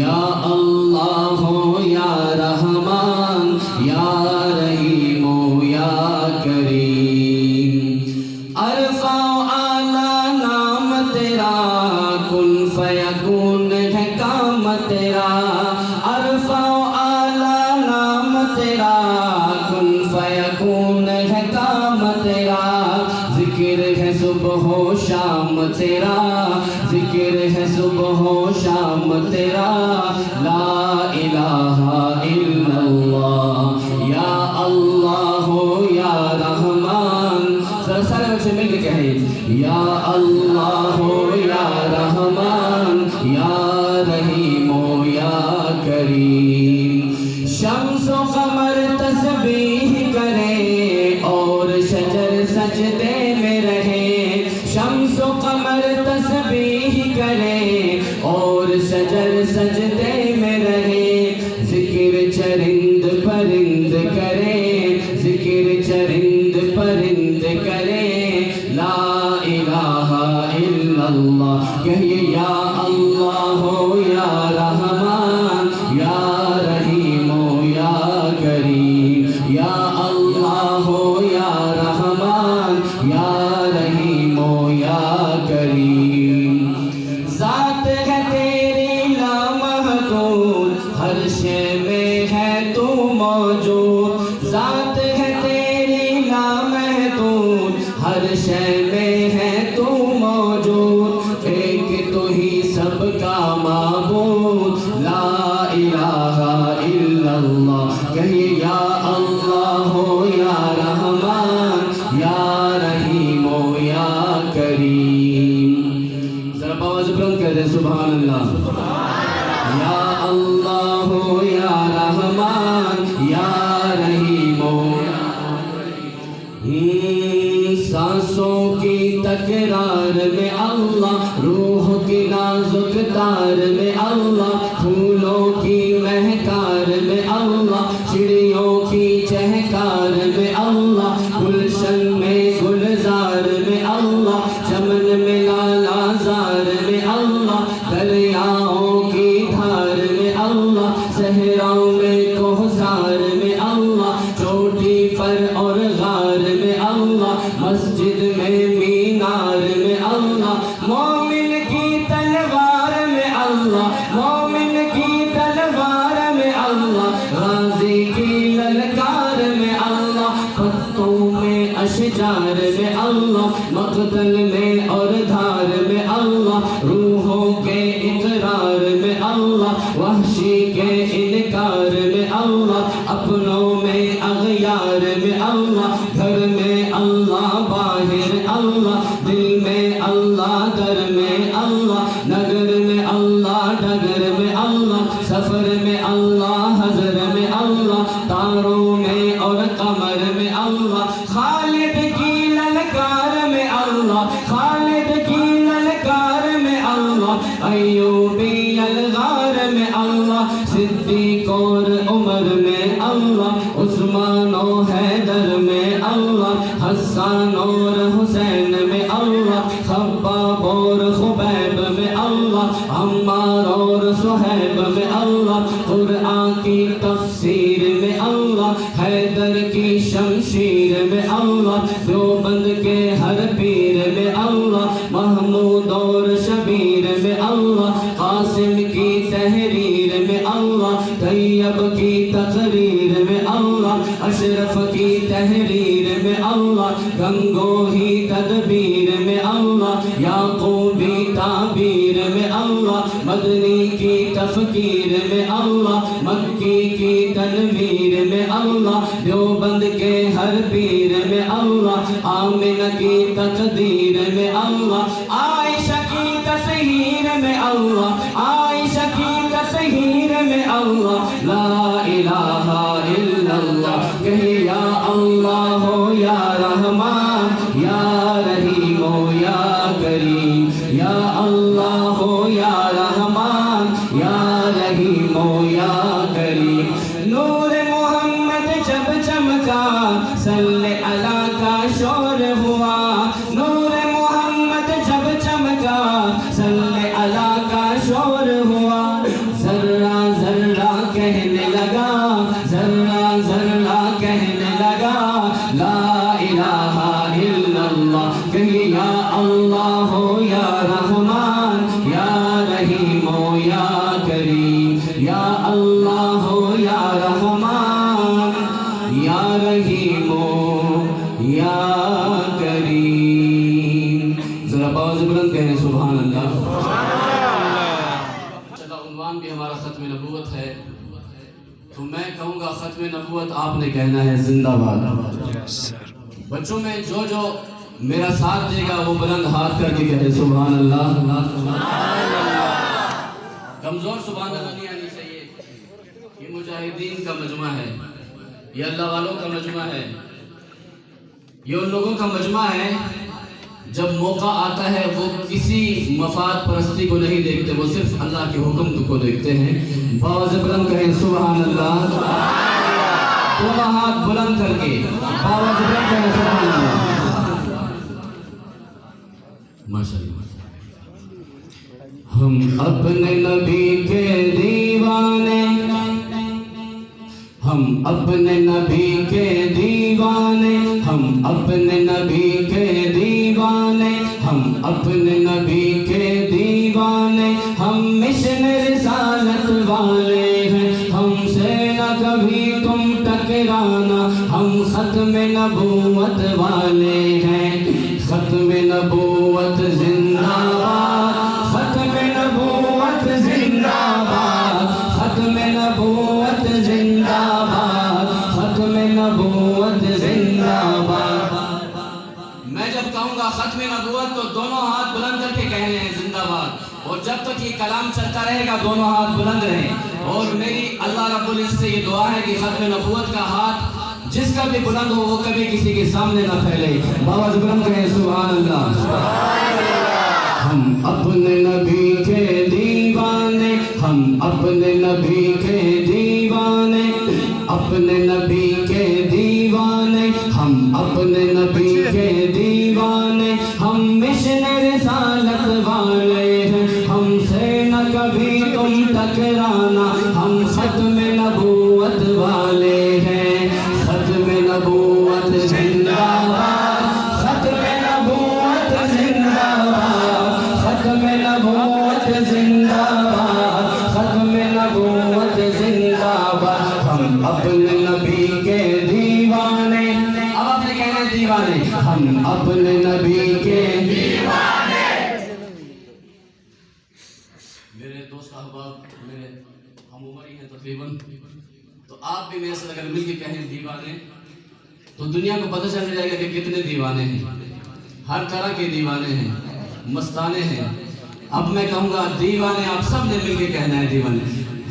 یا اللہ یا رحمان یا رحیم یا کریم عرفہ اعلیٰ نام تیرا کن فیکون ہے کام تیرا عرفہ اعلیٰ نام تیرا کن فیکون ہے کام تیرا ذکر ہے صبح و شام تیرا ذکر ہے صبح و شام تیرا لا الہ الا اللہ یا اللہ یا رحمان سارے بچے مل کے کہیں یا اللہ یا رحمان یا رحیم یا کریم شمس و قمر تسبیح کرے اور شجر سجدے میں رہے شمس و قمر تسبیح کرے اور شجر سجدے میں رہے ذکر چرند پرند کرے ذکر چرند پرند کرے لا الہ الا اللہ کہیے یا اللہ یا رحمان یا رحیم یا کریم یا اللہ یا رحمان یا رحیم یا کریم ذات ہے تیری لامحدود ہر شے میں ہے تو موجود ذات ہے تیری لامحدود ہر شے میں ہے تو موجود ایک تو ہی سب کا معبود لا الہ الا اللہ کہیے یا اللہ یا رحمان یا رحیم یا کریم ذرا آواز بلند کر دیں سبحان اللہ یا اللہ یا رحمان یا رحیم سانسوں کی تکرار میں اللہ روح کی نازک تار میں اللہ پھولوں کی مہکار میں اللہ چڑیوں کی چہکار میں اللہ گلشن میں گلزار میں اللہ چمن میں لالا زار میں اللہ دریاؤں کی دھار میں اللہ صحراؤں میں کوہسار میں اللہ چوٹی پر اور غار میں اللہ مسجد میں مینار میں اللہ مومن کی تلوار میں اللہ مومن کی تلوار میں اللہ غازی کی للکار میں اللہ پتوں میں اشجار میں اللہ مقتل میں اور دھار میں اللہ روحوں کے اقرار میں اللہ وحشی کے انکار میں اللہ اپنوں میں اغیار میں اللہ گھر میں اللہ باہر اللہ دل میں اللہ در میں اللہ نگر میں اللہ ڈگر میں اللہ سفر میں اللہ حضر میں اللہ تاروں میں اور قمر میں اللہ خالد کی للکار میں اللہ خالد کی للکار میں اللہ ایوبی الغار میں اللہ صدیق اور عمر میں اللہ عثمان و حیدر میں اللہ حسان اور حسین میں اللہ خباب اور خبیب میں اللہ عمار اور صہیب میں اللہ قرآن کی تفسیر میں اللہ حیدر کی شمشیر میں اللہ دیوبند کے ہر پیر میں اللہ محمود اور شبیر میں اللہ قاسم کی تحریر میں اللہ طیب کی تقریر میں اللہ اشرف کی تحریر میں اللہ گنگوہی تدبیر میں اللہ یعقوبی تعبیر میں اللہ مدنی کی تفکیر میں اللہ مکی کی تنویر میں اللہ دیوبند کے ہر پیر میں اللہ آمنہ کی تقدیر میں اللہ عائشہ کی تطہیر میں اللہ عائشہ کی تطہیر میں اللہ لا الہ الا اللہ کہے یا اللہ یا رحمان یا رحیم یا کریم یا اللہ یا رحمان یا رحیم یا کریم نور محمد جب چمکا صلی اللہ کا شور ہوا نور محمد جب چمکا صلی اللہ کا شور ہوا یا اللہ یا رحمان یا رحیم یا کریم. ذرا آواز بلند کہیں سبحان اللہ. عنوان بھی ہمارا ختم نبوت ہے، تو میں کہوں گا ختم نبوت آپ نے کہنا ہے زندہ باد. بچوں میں جو میرا ساتھ دے گا وہ بلند ہاتھ کر کے کہے سبحان اللہ. کمزور سبحان اللہ نہیں آنی چاہیے. یہ مجاہدین کا مجمع ہے، یہ اللہ والوں کا مجمع ہے، یہ ان لوگوں کا مجمع ہے جب موقع آتا ہے وہ کسی مفاد پرستی کو نہیں دیکھتے، وہ صرف اللہ کے حکم کو دیکھتے ہیں. باوز بلند کہیں سبحان اللہ. دونوں ہاتھ بلند کر کے باوز بلند کہیں سبحان اللہ. ماشاءاللہ. ہم اپنے نبی کے دیوانے، ہم اپنے نبی کے دیوانے، ہم اپنے نبی کے دیوانے، ہم اپنے نبی کے دیوانے. ہم مشن رسالت والے ہیں، ہم سے نہ کبھی تم ٹکرانا. ہم ختم نبوت والے ہیں، ختم نبوت زندہ باد، ختم نبوت زندہ باد، ختم نبوت زندہ باد، ختم نبوت زندہ باد. میں جب کہوں گا ختم نبوت تو دونوں ہاتھ بلند کر کے کہنے ہیں زندہ باد. اور جب تک یہ کلام چلتا رہے گا دونوں ہاتھ بلند رہیں. اور میری اللہ رب العزت سے یہ دعا ہے کہ ختم نبوت کا ہاتھ جس کا بھی بلند ہو وہ کبھی کسی کے سامنے نہ پھیلے. باوز بلند کہیں سبحان اللہ. ہم اپنے نبی کے دیوانے، ہم اپنے نبی کے دیوانے، اپنے نبی کے دیوانے، ہم اپنے نبی کے دیوانے. ہم مشن رسالت والے ہیں، ہم سے نہ کبھی تم ٹکرانا. ہم ختم نبوت والے ہیں، ختم نبوت زندہ باد، ختم نبوت زندہ باد، ختم نبوت زندہ باد، ختم نبوت زندہ باد. ہم اپنے نبی کے دیوانے. اب آپ نے کہنا ہے دیوانے. ہم اپنے نبی کے دیوانے. میرے دوست احباب میرے ہم عمر ہی ہیں تقریباً، تو آپ بھی میرے ساتھ اگر مل کے کہیں دیوانے تو دنیا کو پتہ چل جائے گا کہ کتنے دیوانے ہیں. ہر طرح کے دیوانے ہیں، مستانے ہیں. اب میں کہوں گا دیوانے آپ سب نے مل کے کہنا ہے دیوانے.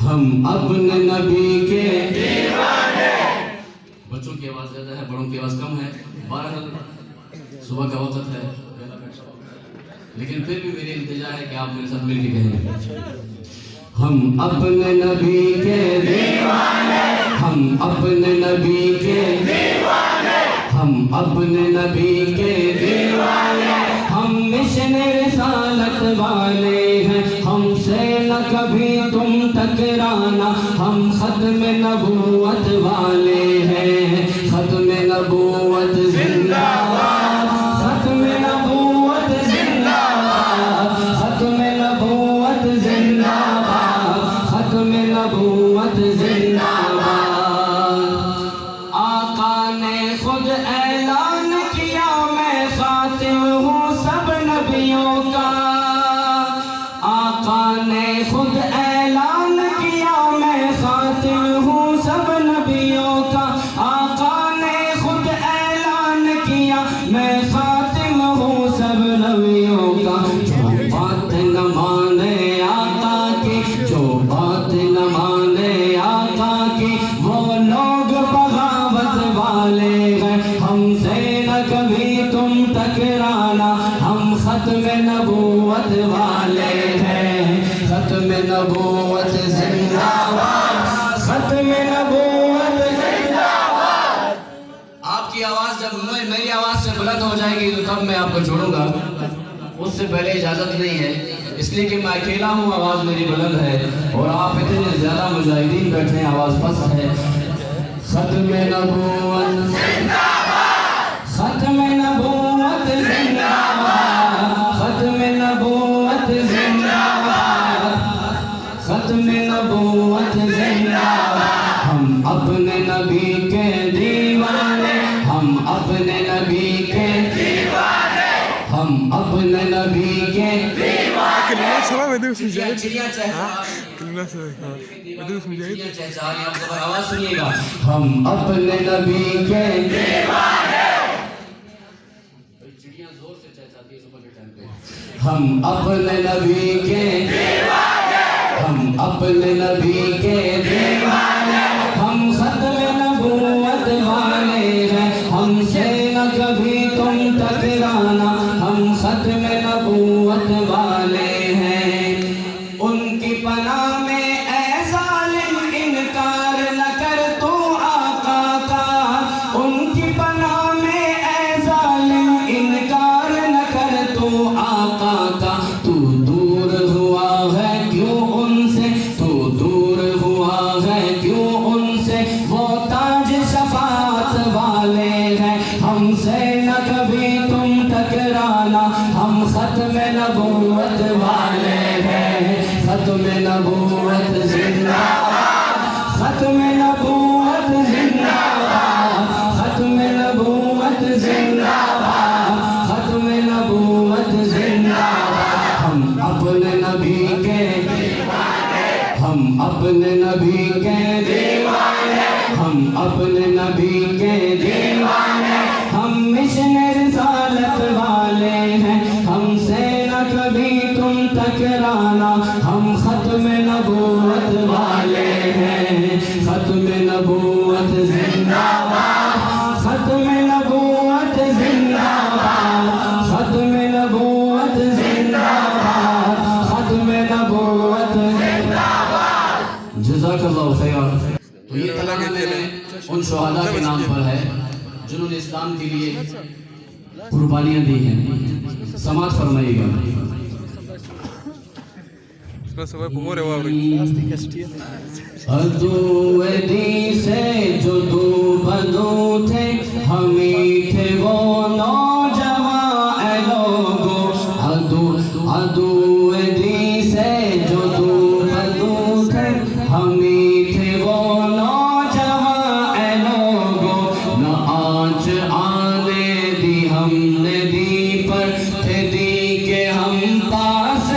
ہم اپنے نبی کے دیوانے. بچوں کی آواز زیادہ ہے، بڑوں کی آواز کم ہے. بہرحال صبح کا وقت ہے لیکن پھر بھی میری التجا ہے کہ آپ میرے ساتھ مل کے کہیں. ہم اپنے نبی کے دیوانے، ہم اپنے نبی کے دیوانے، ہم اپنے نبی کے دیوانے. ہم مشن رسالت والے ہیں، ہم سے نہ کبھی تم ٹکرانا. ہم ختم نبوت والے ہیں، ختم نبوت زندہ باد، ختم نبوت زندہ باد، ختم نبوت زندہ باد، ختم نبوت زندہ باد. آقا نے خود اعلان کیا میں خاتم ہوں سب نبیوں کا. آقا نے خود اعلان کیا میں خاتم ہوں سب نبیوں کا. آقا نے خود اعلان کیا میں خاتم ہوں سب نبیوں کا. جو بات نہ مانے آقا کی، جو بات نہ مانے آقا کی، وہ لوگ بغاوت والے ہیں. ہم سے نہ کبھی تم ٹکرانا. ہم ختم نبوت والے ہیں، ختم نبوت زندہ باد، ختم نبوت زندہ باد. آپ کی آواز جب میری آواز سے بلند ہو جائے گی تو تب میں آپ کو چھوڑوں گا. اس سے پہلے اجازت نہیں ہے، اس لیے کہ میں اکیلا ہوں، آواز میری بلند ہے اور آپ اتنے زیادہ مجاہدین بیٹھے ہیں، آواز پست ہے. ختم نبوت زندہ باد، ختم نبوت زندہ باد، ختم نبوت زندہ باد، ختم نبوت زندہ ہم اپنے نبی کے دیوانے ہم اپنے نبی کے دیوانے ہم اپنے نبی کے دیوانے چڑیاں آواز سنیے گا ہم اپنے نبی کے دیوانے چڑیاں زور سے چہچہاتی ہیں صبح کے ٹائم پہ ہم اپنے نبی کے دیوانے ہم اپنے نبی کے دیوانے ہم ختم نبوت والے ہیں ہم سے نہ کبھی تم ٹکرانا ہم ختم نبوت والے ہیں ان کی پناہ میں اے ظالم انکار نہ کر تو آقا کا ان کی پناہ میں اے ظالم انکار نہ کر تو آقا کا تو دور ہوا ہے کیوں ان سے تو دور ہوا ہے کیوں ان سے وہ تاج شفاعت والے ہیں ہم سے نہ کبھی تم ٹکرانا ہم ختم نبوت والے ہیں ختم نبوت زندہ ختم نبوت زندہ ختم نبوت زندہ ختم نبوت زندہ ہم اپنے نبی کے ہم اپنے نبی کے دیوانے ہم اپنے نبی کے دیوانے ہم مشن رسالت والے ہیں ہم سے نہ کبھی تم ٹکرانا ہم ختم نبوت والے ہیں ختم نبوت زندہ ختم نبوت زندہ ختم نبوت زندہ ختم نبوت جزاک اللہ خیر تو یہ ترانہ میں نے ان شہداء کے نام پر ہے جنہوں نے اسلام کے لیے قربانیاں دی ہیں سماعت فرمائیے گا عدو دی سے جو دو بدو تھے ہمیں تھے وہ نوجوان اے لوگو عدو دی سے جو دو بدو تھے ہمیں تھے وہ نوجوان اے لوگو نہ آنچ آنے دی ہم نے دی پر تھے دی کہ ہم پاس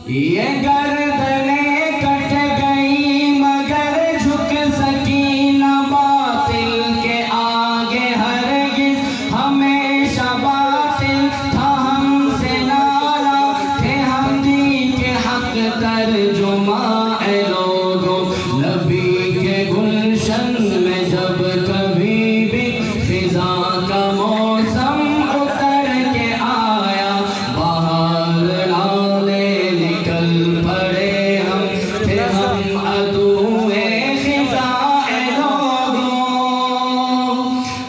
یہ گردنیں کٹ گئی مگر جھک سکی نہ باطل کے آگے ہرگز ہمیشہ باطل تھا ہم سے نالا تھے ہم دین کے حق ترجمہ اے لوگو نبی کے گلشن میں جب کبھی بھی خزاں کا موسم اتر کے آیا باہر ڈالے پڑے ہم پھر ہم عدوے خزاں اے لوگو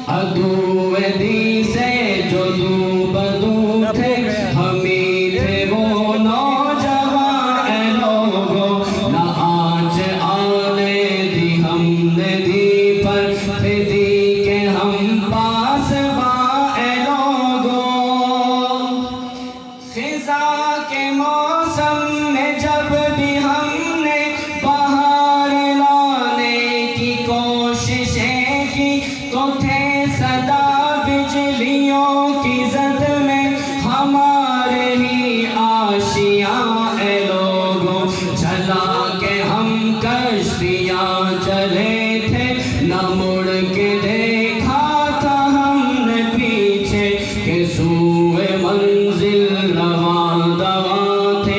عدوے دی سے جو دو بدو تھے ہمیں تھے وہ نوجوان اے لوگو نہ آنچ آنے دی ہم نے دی پر پھر دی کہ ہم پاس اے لوگو خزاں کے موسم میں جب بھی ہم نے بہار لانے کی کوششیں کی تو تھے صدا بجلیوں کی زد میں ہمارے ہی آشیاں اے لوگوں چلا کے ہم کشتیاں چلے تھے نہ مڑ کے دیکھا تھا ہم نے پیچھے کہ سوئے منزل رواں دواں تھے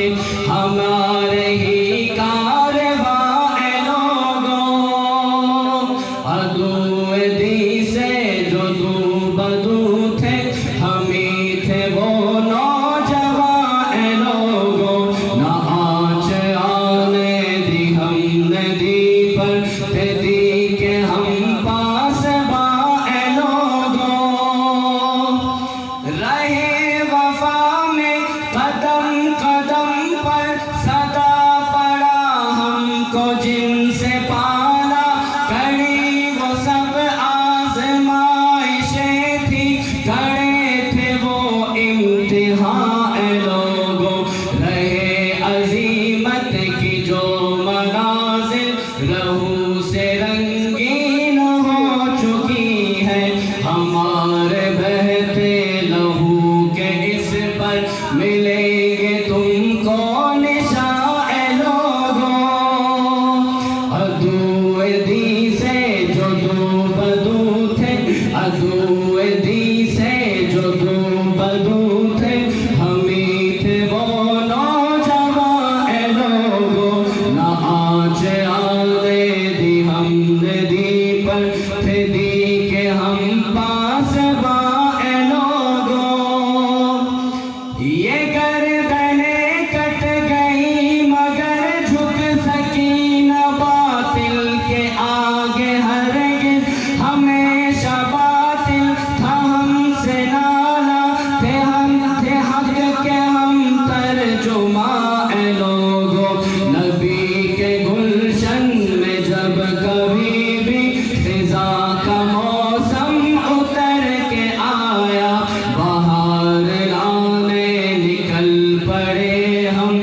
لڑے ہم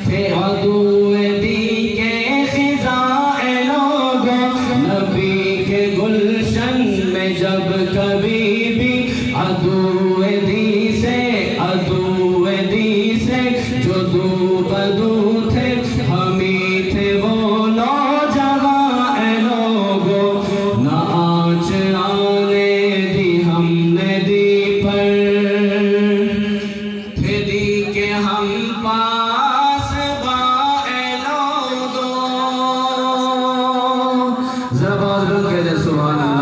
تھے عدوِ دی کے خزائے لوگوں نبی کے گلشن میں جب کبھی بھی عدوِ دی سے جو دو بدو تھے ہمیں تھے وہ نوجوان اے لوگوں نہ آنچ آنے دی ہم نے دی پر تھے دی کہ ہم پاس با اے لوگوں ذرا باز بلند کہہ دے سبحان اللہ